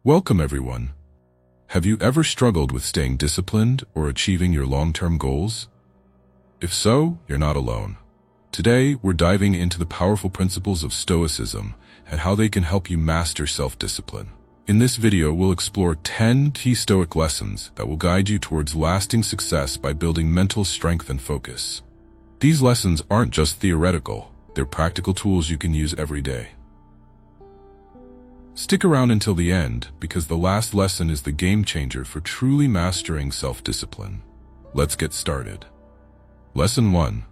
Welcome everyone. Have you ever struggled with staying disciplined or achieving your long-term goals? If so, you're not alone. Today, we're diving into the powerful principles of Stoicism and how they can help you master self-discipline. In this video, we'll explore 10 key Stoic lessons that will guide you towards lasting success by building mental strength and focus. These lessons aren't just theoretical, they're practical tools you can use every day. Stick around until the end, because the last lesson is the game changer for truly mastering self-discipline. Let's get started. Lesson 1.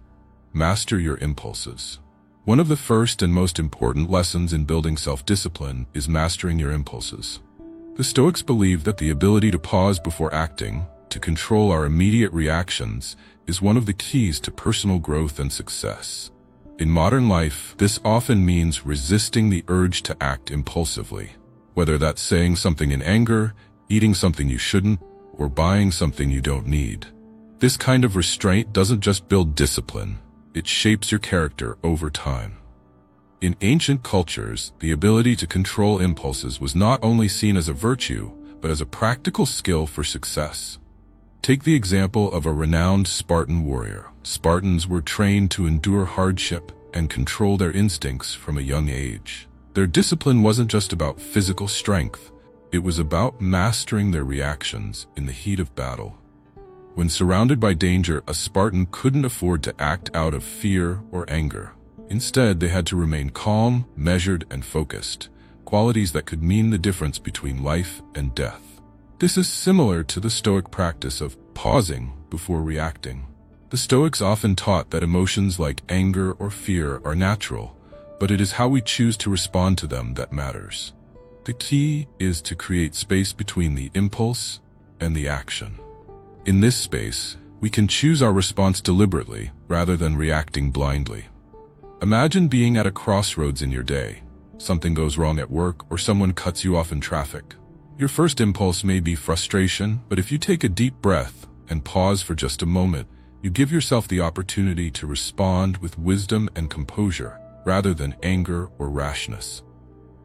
Master your impulses. One of the first and most important lessons in building self-discipline is mastering your impulses. The Stoics believe that the ability to pause before acting, to control our immediate reactions, is one of the keys to personal growth and success. In modern life, this often means resisting the urge to act impulsively, whether that's saying something in anger, eating something you shouldn't, or buying something you don't need. This kind of restraint doesn't just build discipline, it shapes your character over time. In ancient cultures, the ability to control impulses was not only seen as a virtue, but as a practical skill for success. Take the example of a renowned Spartan warrior. Spartans were trained to endure hardship and control their instincts from a young age. Their discipline wasn't just about physical strength, it was about mastering their reactions in the heat of battle. When surrounded by danger, a Spartan couldn't afford to act out of fear or anger. Instead, they had to remain calm, measured, and focused, qualities that could mean the difference between life and death. This is similar to the Stoic practice of pausing before reacting. The Stoics often taught that emotions like anger or fear are natural, but it is how we choose to respond to them that matters. The key is to create space between the impulse and the action. In this space, we can choose our response deliberately rather than reacting blindly. Imagine being at a crossroads in your day. Something goes wrong at work or someone cuts you off in traffic. Your first impulse may be frustration, but if you take a deep breath and pause for just a moment, you give yourself the opportunity to respond with wisdom and composure, rather than anger or rashness.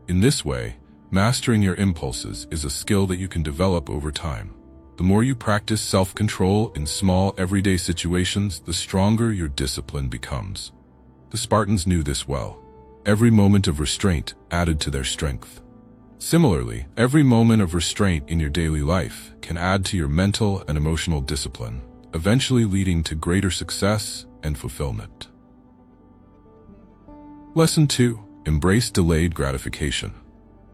In this way, mastering your impulses is a skill that you can develop over time. The more you practice self-control in small, everyday situations, the stronger your discipline becomes. The Spartans knew this well. Every moment of restraint added to their strength. Similarly, every moment of restraint in your daily life can add to your mental and emotional discipline, eventually leading to greater success and fulfillment. Lesson 2. Embrace delayed gratification.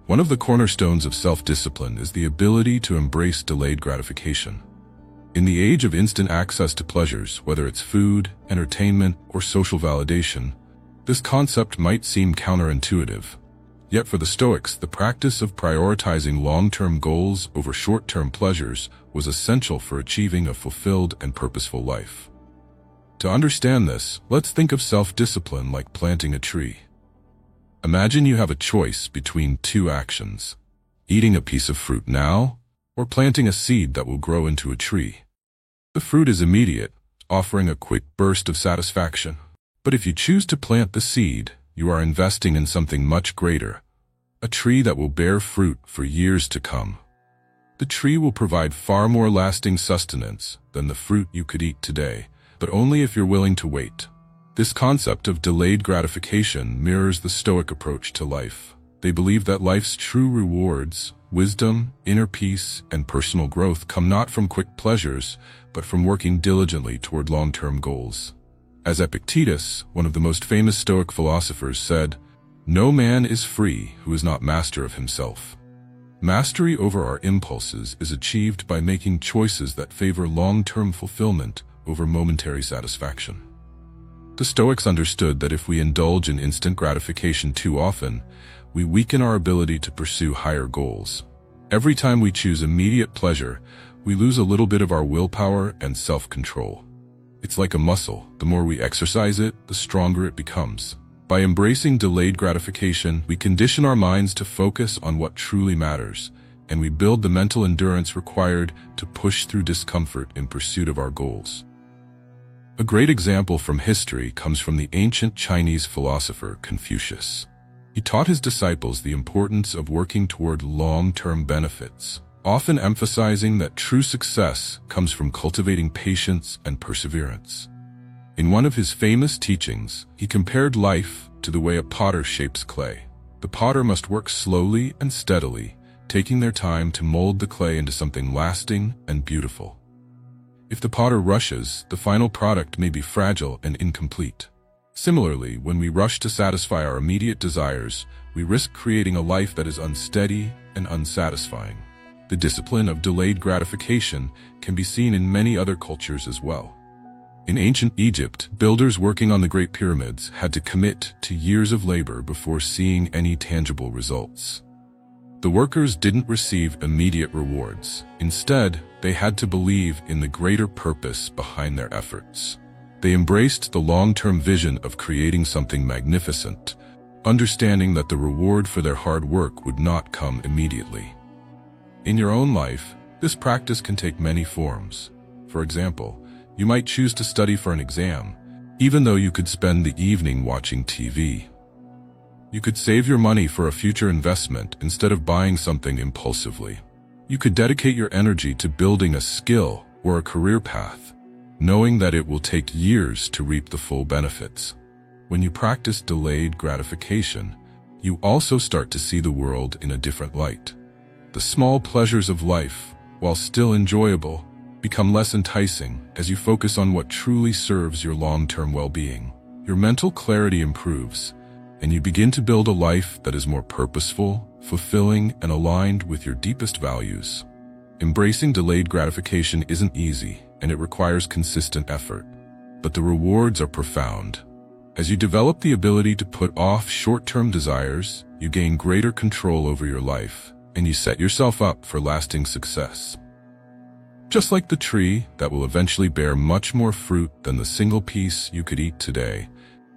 One of the cornerstones of self-discipline is the ability to embrace delayed gratification. In the age of instant access to pleasures, whether it's food, entertainment, or social validation, this concept might seem counterintuitive. Yet for the Stoics, the practice of prioritizing long-term goals over short-term pleasures was essential for achieving a fulfilled and purposeful life. To understand this, let's think of self-discipline like planting a tree. Imagine you have a choice between two actions: eating a piece of fruit now, or planting a seed that will grow into a tree. The fruit is immediate, offering a quick burst of satisfaction. But if you choose to plant the seed, you are investing in something much greater, a tree that will bear fruit for years to come. The tree will provide far more lasting sustenance than the fruit you could eat today, but only if you're willing to wait. This concept of delayed gratification mirrors the Stoic approach to life. They believe that life's true rewards, wisdom, inner peace, and personal growth come not from quick pleasures, but from working diligently toward long-term goals. As Epictetus, one of the most famous Stoic philosophers, said, "No man is free who is not master of himself." Mastery over our impulses is achieved by making choices that favor long-term fulfillment over momentary satisfaction. The Stoics understood that if we indulge in instant gratification too often, we weaken our ability to pursue higher goals. Every time we choose immediate pleasure, we lose a little bit of our willpower and self-control. It's like a muscle. The more we exercise it, the stronger it becomes. By embracing delayed gratification, we condition our minds to focus on what truly matters, and we build the mental endurance required to push through discomfort in pursuit of our goals. A great example from history comes from the ancient Chinese philosopher Confucius. He taught his disciples the importance of working toward long-term benefits, often emphasizing that true success comes from cultivating patience and perseverance. In one of his famous teachings, he compared life to the way a potter shapes clay. The potter must work slowly and steadily, taking their time to mold the clay into something lasting and beautiful. If the potter rushes, the final product may be fragile and incomplete. Similarly, when we rush to satisfy our immediate desires, we risk creating a life that is unsteady and unsatisfying. The discipline of delayed gratification can be seen in many other cultures as well. In ancient Egypt, builders working on the Great Pyramids had to commit to years of labor before seeing any tangible results. The workers didn't receive immediate rewards. Instead, they had to believe in the greater purpose behind their efforts. They embraced the long-term vision of creating something magnificent, understanding that the reward for their hard work would not come immediately. In your own life, this practice can take many forms. For example, you might choose to study for an exam, even though you could spend the evening watching TV. You could save your money for a future investment instead of buying something impulsively. You could dedicate your energy to building a skill or a career path, knowing that it will take years to reap the full benefits. When you practice delayed gratification, you also start to see the world in a different light. The small pleasures of life, while still enjoyable, become less enticing as you focus on what truly serves your long-term well-being. Your mental clarity improves, and you begin to build a life that is more purposeful, fulfilling, and aligned with your deepest values. Embracing delayed gratification isn't easy, and it requires consistent effort. But the rewards are profound. As you develop the ability to put off short-term desires, you gain greater control over your life, and you set yourself up for lasting success. Just like the tree that will eventually bear much more fruit than the single piece you could eat today,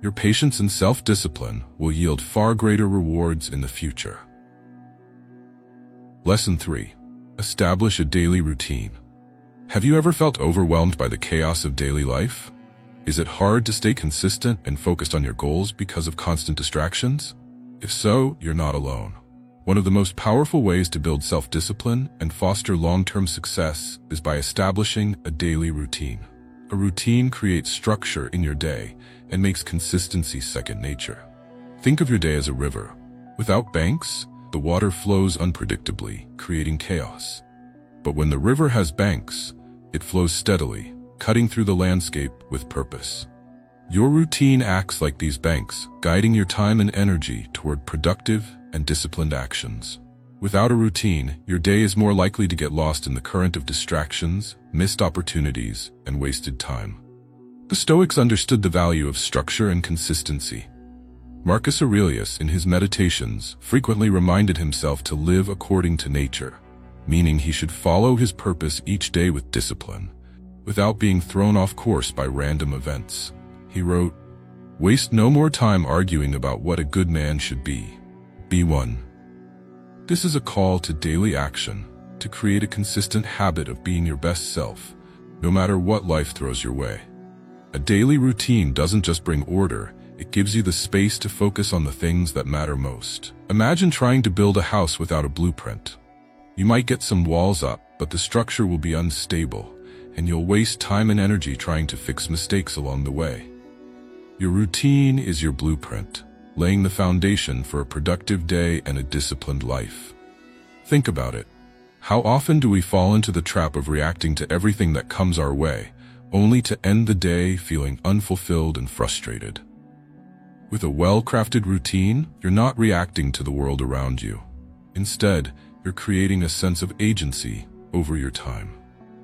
your patience and self-discipline will yield far greater rewards in the future. Lesson 3. Establish a daily routine. Have you ever felt overwhelmed by the chaos of daily life? Is it hard to stay consistent and focused on your goals because of constant distractions? If so, you're not alone. One of the most powerful ways to build self-discipline and foster long-term success is by establishing a daily routine. A routine creates structure in your day and makes consistency second nature. Think of your day as a river. Without banks, the water flows unpredictably, creating chaos. But when the river has banks, it flows steadily, cutting through the landscape with purpose. Your routine acts like these banks, guiding your time and energy toward productive and disciplined actions. Without a routine, your day is more likely to get lost in the current of distractions, missed opportunities, and wasted time. The Stoics understood the value of structure and consistency. Marcus Aurelius, in his Meditations, frequently reminded himself to live according to nature, meaning he should follow his purpose each day with discipline, without being thrown off course by random events. He wrote, "Waste no more time arguing about what a good man should be. Be one." This is a call to daily action, to create a consistent habit of being your best self, no matter what life throws your way. A daily routine doesn't just bring order, it gives you the space to focus on the things that matter most. Imagine trying to build a house without a blueprint. You might get some walls up, but the structure will be unstable, and you'll waste time and energy trying to fix mistakes along the way. Your routine is your blueprint, laying the foundation for a productive day and a disciplined life. Think about it. How often do we fall into the trap of reacting to everything that comes our way, only to end the day feeling unfulfilled and frustrated? With a well-crafted routine, you're not reacting to the world around you. Instead, you're creating a sense of agency over your time.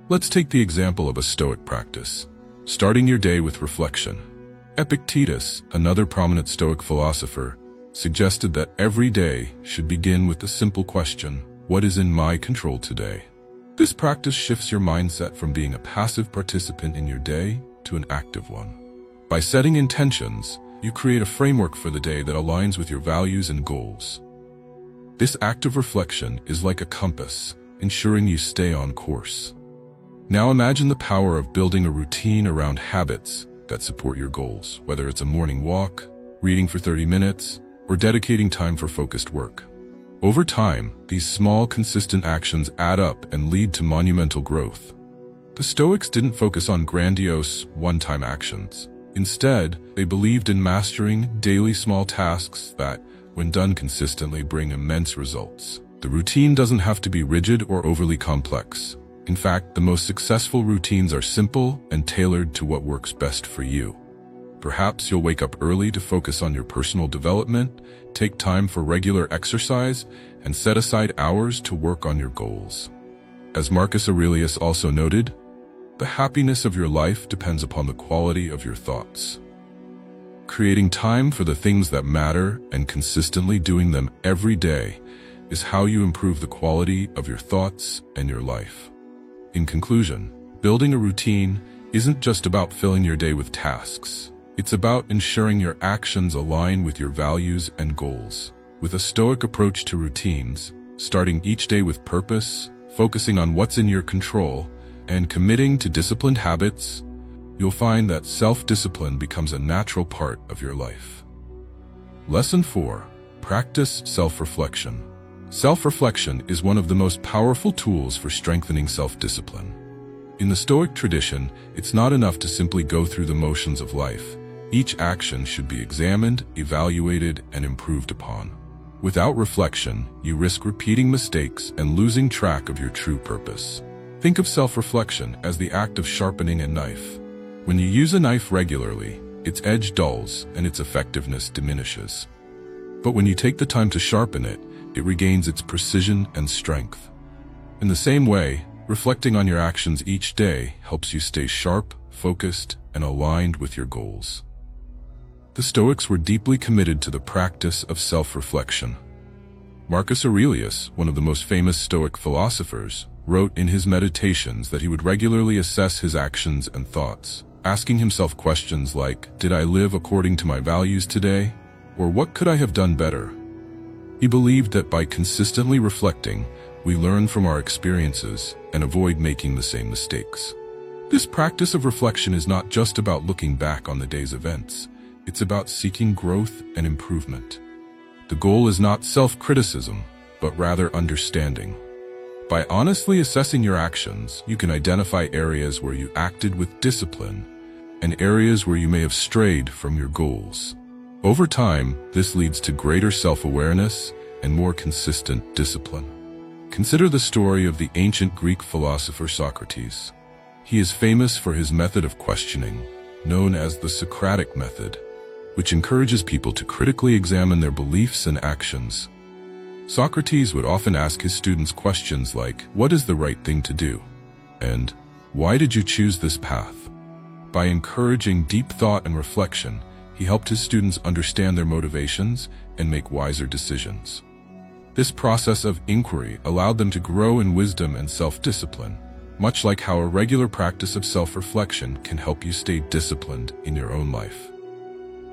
Let's take the example of a Stoic practice, starting your day with reflection. Epictetus, another prominent Stoic philosopher, suggested that every day should begin with the simple question, "What is in my control today?" This practice shifts your mindset from being a passive participant in your day to an active one. By setting intentions, you create a framework for the day that aligns with your values and goals. This active reflection is like a compass, ensuring you stay on course. Now imagine the power of building a routine around habits that support your goals, whether it's a morning walk, reading for 30 minutes, or dedicating time for focused work. Over time, these small, consistent actions add up and lead to monumental growth. The Stoics didn't focus on grandiose, one-time actions. Instead, they believed in mastering daily small tasks that, when done consistently, bring immense results. The routine doesn't have to be rigid or overly complex. In fact, the most successful routines are simple and tailored to what works best for you. Perhaps you'll wake up early to focus on your personal development, take time for regular exercise, and set aside hours to work on your goals. As Marcus Aurelius also noted, the happiness of your life depends upon the quality of your thoughts. Creating time for the things that matter and consistently doing them every day is how you improve the quality of your thoughts and your life. In conclusion, building a routine isn't just about filling your day with tasks. It's about ensuring your actions align with your values and goals. With a Stoic approach to routines, starting each day with purpose, focusing on what's in your control, and committing to disciplined habits, you'll find that self-discipline becomes a natural part of your life. Lesson 4. Practice self-reflection. Self-reflection is one of the most powerful tools for strengthening self-discipline. In the Stoic tradition, it's not enough to simply go through the motions of life. Each action should be examined, evaluated, and improved upon. Without reflection, you risk repeating mistakes and losing track of your true purpose. Think of self-reflection as the act of sharpening a knife. When you use a knife regularly, its edge dulls and its effectiveness diminishes. But when you take the time to sharpen it, it regains its precision and strength. In the same way, reflecting on your actions each day helps you stay sharp, focused, and aligned with your goals. The Stoics were deeply committed to the practice of self-reflection. Marcus Aurelius, one of the most famous Stoic philosophers, wrote in his Meditations that he would regularly assess his actions and thoughts, asking himself questions like, "Did I live according to my values today?" Or "What could I have done better?" He believed that by consistently reflecting, we learn from our experiences and avoid making the same mistakes. This practice of reflection is not just about looking back on the day's events. It's about seeking growth and improvement. The goal is not self-criticism, but rather understanding. By honestly assessing your actions, you can identify areas where you acted with discipline and areas where you may have strayed from your goals. Over time, this leads to greater self-awareness and more consistent discipline. Consider the story of the ancient Greek philosopher Socrates. He is famous for his method of questioning, known as the Socratic method, which encourages people to critically examine their beliefs and actions. Socrates would often ask his students questions like, "What is the right thing to do?" and "Why did you choose this path?" By encouraging deep thought and reflection, he helped his students understand their motivations and make wiser decisions. This process of inquiry allowed them to grow in wisdom and self-discipline, much like how a regular practice of self-reflection can help you stay disciplined in your own life.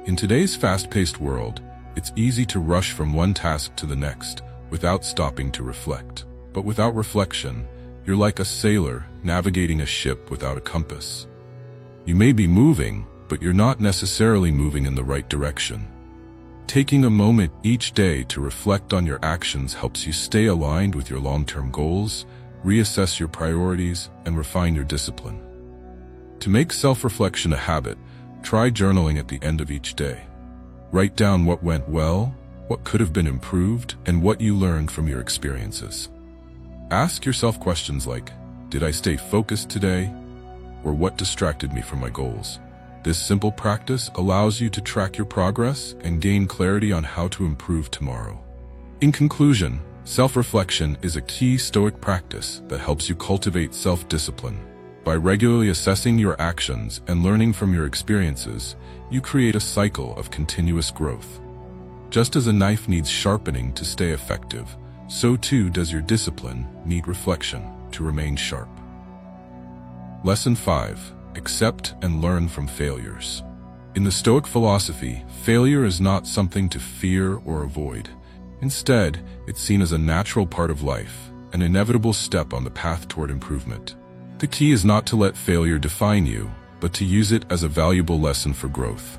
In today's fast-paced world, it's easy to rush from one task to the next without stopping to reflect. But without reflection, you're like a sailor navigating a ship without a compass. You may be moving, but you're not necessarily moving in the right direction. Taking a moment each day to reflect on your actions helps you stay aligned with your long-term goals, reassess your priorities, and refine your discipline. To make self-reflection a habit, try journaling at the end of each day. Write down what went well, what could have been improved, and what you learned from your experiences. Ask yourself questions like, "Did I stay focused today?" or "What distracted me from my goals?" This simple practice allows you to track your progress and gain clarity on how to improve tomorrow. In conclusion, self-reflection is a key Stoic practice that helps you cultivate self-discipline. By regularly assessing your actions and learning from your experiences, you create a cycle of continuous growth. Just as a knife needs sharpening to stay effective, so too does your discipline need reflection to remain sharp. Lesson 5. Accept and learn from failures. In the Stoic philosophy, failure is not something to fear or avoid. Instead, it's seen as a natural part of life, an inevitable step on the path toward improvement. The key is not to let failure define you, but to use it as a valuable lesson for growth.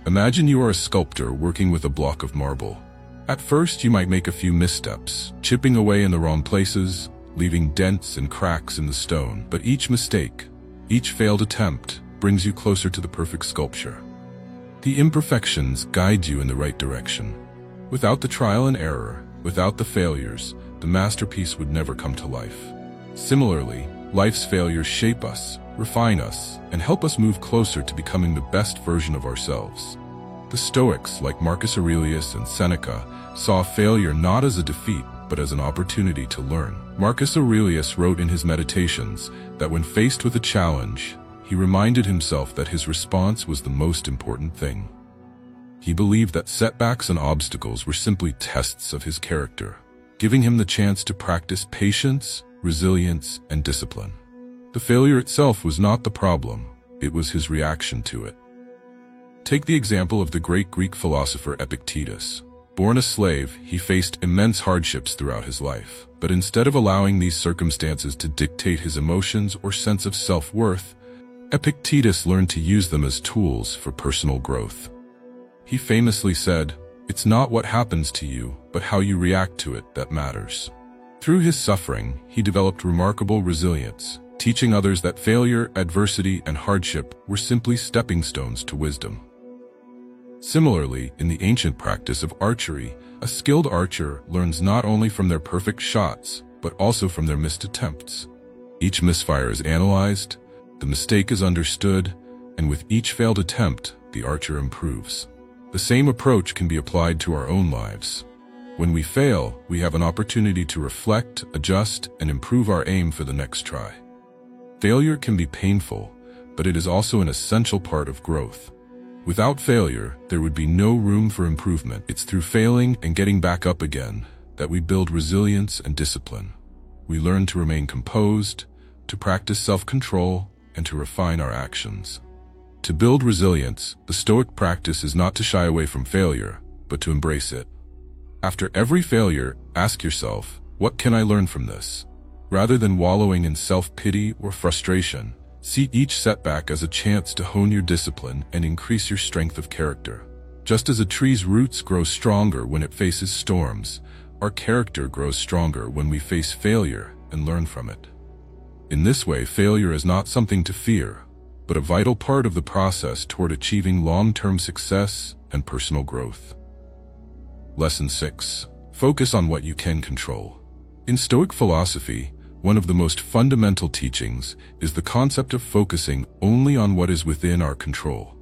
Imagine you are a sculptor working with a block of marble. At first, you might make a few missteps, chipping away in the wrong places, leaving dents and cracks in the stone. But each mistake, each failed attempt, brings you closer to the perfect sculpture. The imperfections guide you in the right direction. Without the trial and error, without the failures, the masterpiece would never come to life. Similarly, life's failures shape us, refine us, and help us move closer to becoming the best version of ourselves. The Stoics, like Marcus Aurelius and Seneca, saw failure not as a defeat, but as an opportunity to learn. Marcus Aurelius wrote in his Meditations that when faced with a challenge, he reminded himself that his response was the most important thing. He believed that setbacks and obstacles were simply tests of his character, giving him the chance to practice patience, resilience, and discipline. The failure itself was not the problem, it was his reaction to it. Take the example of the great Greek philosopher Epictetus. Born a slave, he faced immense hardships throughout his life. But instead of allowing these circumstances to dictate his emotions or sense of self-worth, Epictetus learned to use them as tools for personal growth. He famously said, "It's not what happens to you, but how you react to it that matters." Through his suffering, he developed remarkable resilience, teaching others that failure, adversity, and hardship were simply stepping stones to wisdom. Similarly, in the ancient practice of archery, a skilled archer learns not only from their perfect shots, but also from their missed attempts. Each misfire is analyzed, the mistake is understood, and with each failed attempt, the archer improves. The same approach can be applied to our own lives. When we fail, we have an opportunity to reflect, adjust, and improve our aim for the next try. Failure can be painful, but it is also an essential part of growth. Without failure, there would be no room for improvement. It's through failing and getting back up again that we build resilience and discipline. We learn to remain composed, to practice self-control, and to refine our actions. To build resilience, the Stoic practice is not to shy away from failure, but to embrace it. After every failure, ask yourself, what can I learn from this? Rather than wallowing in self-pity or frustration, see each setback as a chance to hone your discipline and increase your strength of character. Just as a tree's roots grow stronger when it faces storms, our character grows stronger when we face failure and learn from it. In this way, failure is not something to fear, but a vital part of the process toward achieving long-term success and personal growth. Lesson 6. Focus on what you can control. In Stoic philosophy, one of the most fundamental teachings is the concept of focusing only on what is within our control.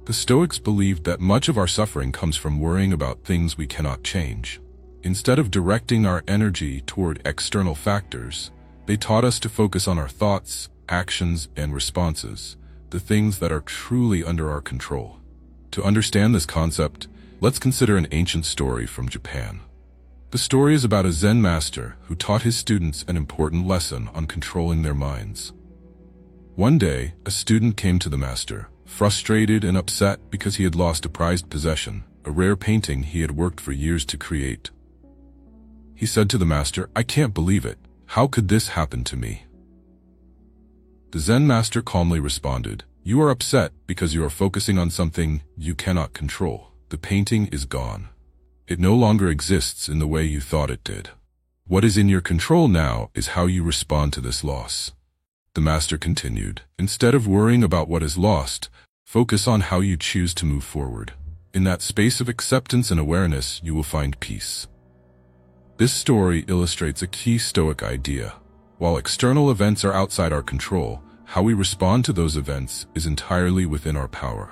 The Stoics believed that much of our suffering comes from worrying about things we cannot change. Instead of directing our energy toward external factors, they taught us to focus on our thoughts, actions, and responses, the things that are truly under our control. To understand this concept, let's consider an ancient story from Japan. The story is about a Zen master who taught his students an important lesson on controlling their minds. One day, a student came to the master, frustrated and upset because he had lost a prized possession, a rare painting he had worked for years to create. He said to the master, "I can't believe it. How could this happen to me?" The Zen master calmly responded, "You are upset because you are focusing on something you cannot control. The painting is gone. It no longer exists in the way you thought it did. What is in your control now is how you respond to this loss." The master continued, "Instead of worrying about what is lost, focus on how you choose to move forward. In that space of acceptance and awareness, you will find peace." This story illustrates a key Stoic idea. While external events are outside our control, how we respond to those events is entirely within our power.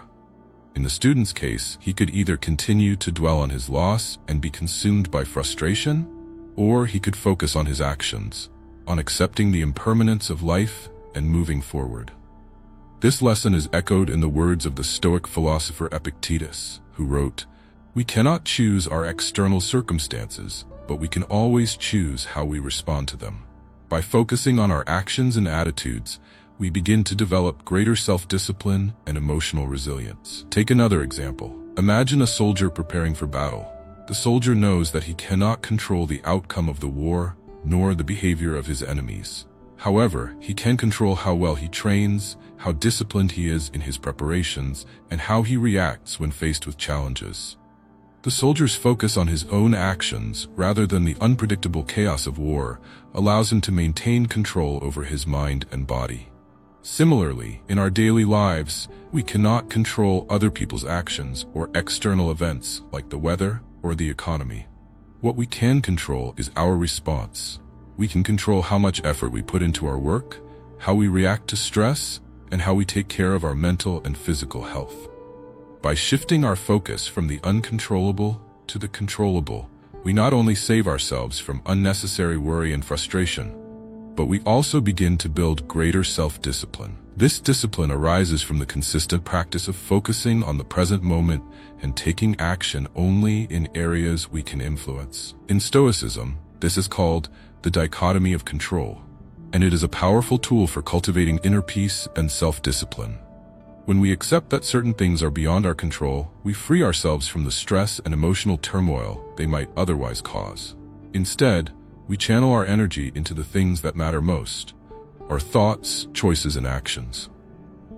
In the student's case, he could either continue to dwell on his loss and be consumed by frustration, or he could focus on his actions, on accepting the impermanence of life and moving forward. This lesson is echoed in the words of the Stoic philosopher Epictetus, who wrote, "We cannot choose our external circumstances, but we can always choose how we respond to them." By focusing on our actions and attitudes, we begin to develop greater self-discipline and emotional resilience. Take another example. Imagine a soldier preparing for battle. The soldier knows that he cannot control the outcome of the war, nor the behavior of his enemies. However, he can control how well he trains, how disciplined he is in his preparations, and how he reacts when faced with challenges. The soldier's focus on his own actions, rather than the unpredictable chaos of war, allows him to maintain control over his mind and body. Similarly, in our daily lives, we cannot control other people's actions or external events like the weather or the economy. What we can control is our response. We can control how much effort we put into our work, how we react to stress, and how we take care of our mental and physical health. By shifting our focus from the uncontrollable to the controllable, we not only save ourselves from unnecessary worry and frustration, but we also begin to build greater self-discipline. This discipline arises from the consistent practice of focusing on the present moment and taking action only in areas we can influence. In Stoicism, this is called the dichotomy of control, and it is a powerful tool for cultivating inner peace and self-discipline. When we accept that certain things are beyond our control, we free ourselves from the stress and emotional turmoil they might otherwise cause. Instead, we channel our energy into the things that matter most, our thoughts, choices, and actions.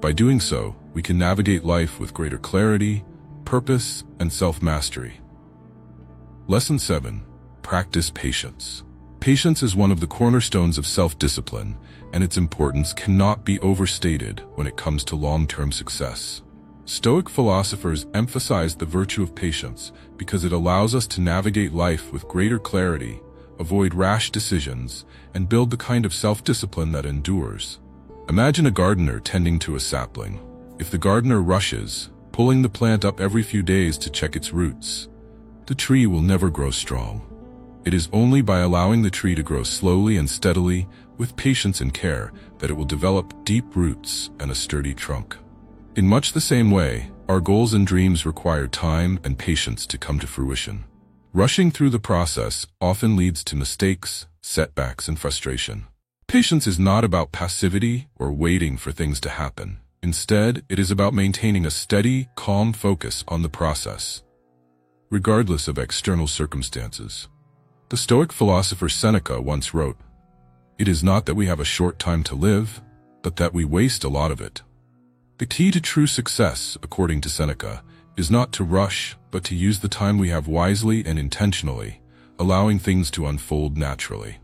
By doing so, we can navigate life with greater clarity, purpose, and self-mastery. Lesson 7. Practice patience. Patience is one of the cornerstones of self-discipline, and its importance cannot be overstated when it comes to long-term success. Stoic philosophers emphasize the virtue of patience because it allows us to navigate life with greater clarity, avoid rash decisions, and build the kind of self-discipline that endures. Imagine a gardener tending to a sapling. If the gardener rushes, pulling the plant up every few days to check its roots, the tree will never grow strong. It is only by allowing the tree to grow slowly and steadily, with patience and care, that it will develop deep roots and a sturdy trunk. In much the same way, our goals and dreams require time and patience to come to fruition. Rushing through the process often leads to mistakes, setbacks, and frustration. Patience is not about passivity or waiting for things to happen. Instead, it is about maintaining a steady, calm focus on the process, regardless of external circumstances. The Stoic philosopher Seneca once wrote, "It is not that we have a short time to live, but that we waste a lot of it." The key to true success, according to Seneca, is not to rush, but to use the time we have wisely and intentionally, allowing things to unfold naturally.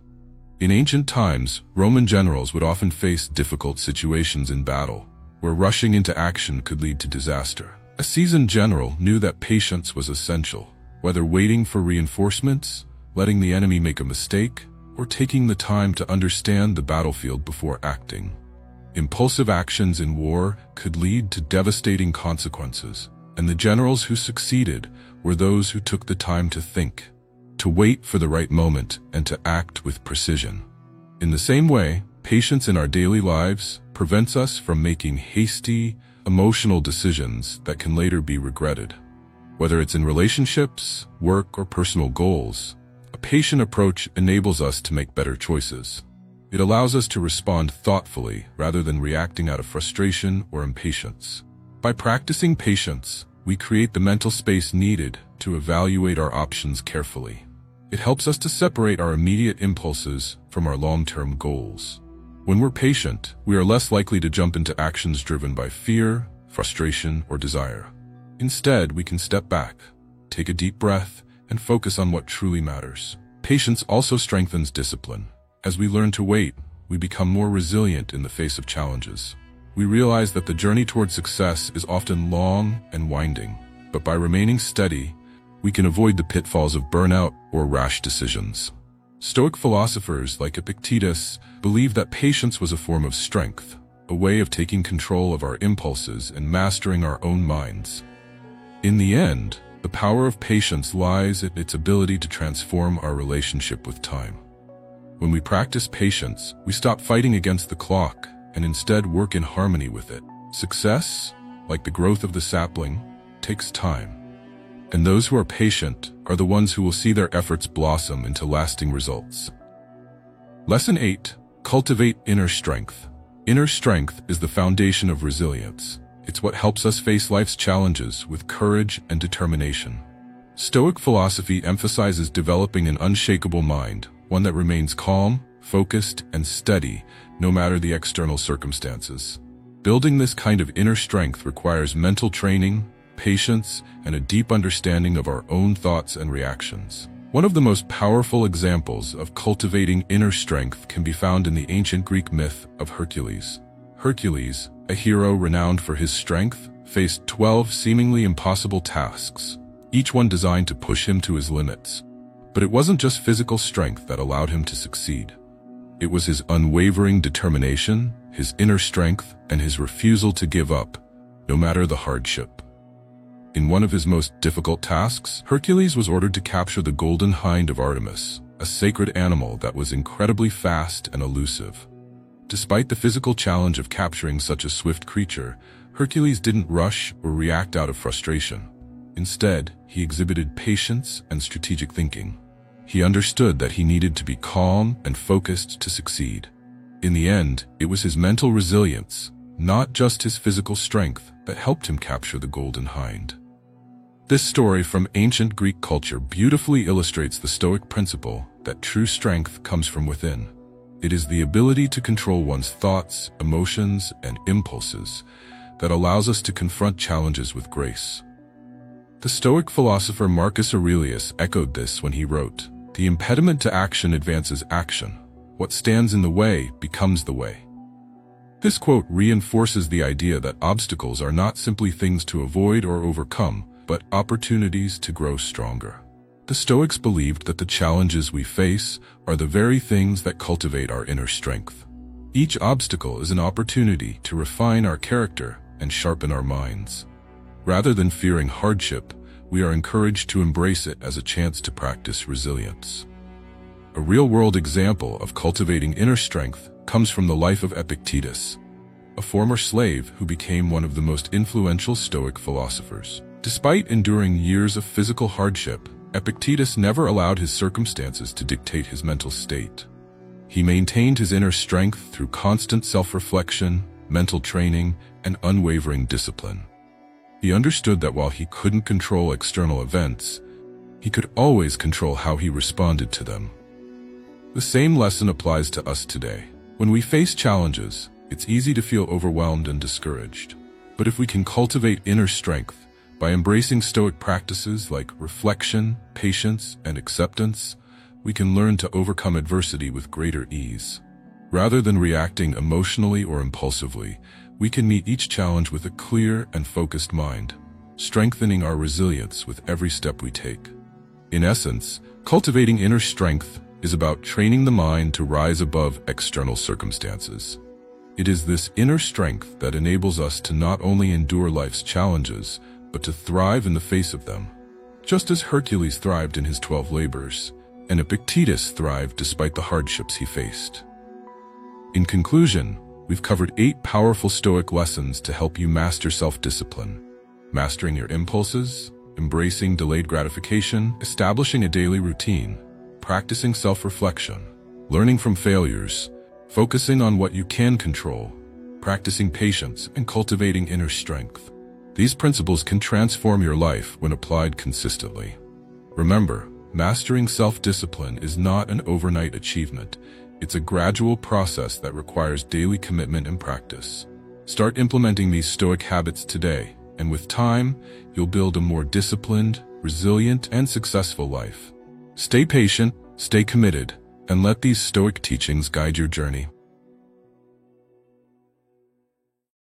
In ancient times, Roman generals would often face difficult situations in battle, where rushing into action could lead to disaster. A seasoned general knew that patience was essential, whether waiting for reinforcements, letting the enemy make a mistake, or taking the time to understand the battlefield before acting. Impulsive actions in war could lead to devastating consequences, and the generals who succeeded were those who took the time to think, to wait for the right moment, and to act with precision. In the same way, patience in our daily lives prevents us from making hasty, emotional decisions that can later be regretted. Whether it's in relationships, work, or personal goals, a patient approach enables us to make better choices. It allows us to respond thoughtfully rather than reacting out of frustration or impatience. By practicing patience, we create the mental space needed to evaluate our options carefully. It helps us to separate our immediate impulses from our long-term goals. When we're patient, we are less likely to jump into actions driven by fear, frustration, or desire. Instead, we can step back, take a deep breath, and focus on what truly matters. Patience also strengthens discipline. As we learn to wait, we become more resilient in the face of challenges. We realize that the journey toward success is often long and winding, but by remaining steady, we can avoid the pitfalls of burnout or rash decisions. Stoic philosophers like Epictetus believed that patience was a form of strength, a way of taking control of our impulses and mastering our own minds. In the end, the power of patience lies in its ability to transform our relationship with time. When we practice patience, we stop fighting against the clock and instead work in harmony with it. Success, like the growth of the sapling, takes time. And those who are patient are the ones who will see their efforts blossom into lasting results. Lesson 8. Cultivate inner strength. Inner strength is the foundation of resilience. It's what helps us face life's challenges with courage and determination. Stoic philosophy emphasizes developing an unshakable mind, one that remains calm, focused, and steady, no matter the external circumstances. Building this kind of inner strength requires mental training, patience, and a deep understanding of our own thoughts and reactions. One of the most powerful examples of cultivating inner strength can be found in the ancient Greek myth of Hercules. Hercules, a hero renowned for his strength, faced 12 seemingly impossible tasks, each one designed to push him to his limits. But it wasn't just physical strength that allowed him to succeed. It was his unwavering determination, his inner strength, and his refusal to give up, no matter the hardship. In one of his most difficult tasks, Hercules was ordered to capture the golden hind of Artemis, a sacred animal that was incredibly fast and elusive. Despite the physical challenge of capturing such a swift creature, Hercules didn't rush or react out of frustration. Instead, he exhibited patience and strategic thinking. He understood that he needed to be calm and focused to succeed. In the end, it was his mental resilience, not just his physical strength, that helped him capture the golden hind. This story from ancient Greek culture beautifully illustrates the Stoic principle that true strength comes from within. It is the ability to control one's thoughts, emotions, and impulses that allows us to confront challenges with grace. The Stoic philosopher Marcus Aurelius echoed this when he wrote, "The impediment to action advances action. What stands in the way becomes the way." This quote reinforces the idea that obstacles are not simply things to avoid or overcome, but opportunities to grow stronger. The Stoics believed that the challenges we face are the very things that cultivate our inner strength. Each obstacle is an opportunity to refine our character and sharpen our minds. Rather than fearing hardship, we are encouraged to embrace it as a chance to practice resilience. A real-world example of cultivating inner strength comes from the life of Epictetus, a former slave who became one of the most influential Stoic philosophers. Despite enduring years of physical hardship, Epictetus never allowed his circumstances to dictate his mental state. He maintained his inner strength through constant self-reflection, mental training, and unwavering discipline. He understood that while he couldn't control external events, he could always control how he responded to them. The same lesson applies to us today. When we face challenges, it's easy to feel overwhelmed and discouraged. But if we can cultivate inner strength, by embracing Stoic practices like reflection, patience, and acceptance, we can learn to overcome adversity with greater ease. Rather than reacting emotionally or impulsively, we can meet each challenge with a clear and focused mind, strengthening our resilience with every step we take. In essence, cultivating inner strength is about training the mind to rise above external circumstances. It is this inner strength that enables us to not only endure life's challenges, but to thrive in the face of them. Just as Hercules thrived in his 12 labors, and Epictetus thrived despite the hardships he faced. In conclusion, we've covered 8 powerful Stoic lessons to help you master self-discipline. Mastering your impulses, embracing delayed gratification, establishing a daily routine, practicing self-reflection, learning from failures, focusing on what you can control, practicing patience, and cultivating inner strength. These principles can transform your life when applied consistently. Remember, mastering self-discipline is not an overnight achievement. It's a gradual process that requires daily commitment and practice. Start implementing these Stoic habits today, and with time, you'll build a more disciplined, resilient, and successful life. Stay patient, stay committed, and let these Stoic teachings guide your journey.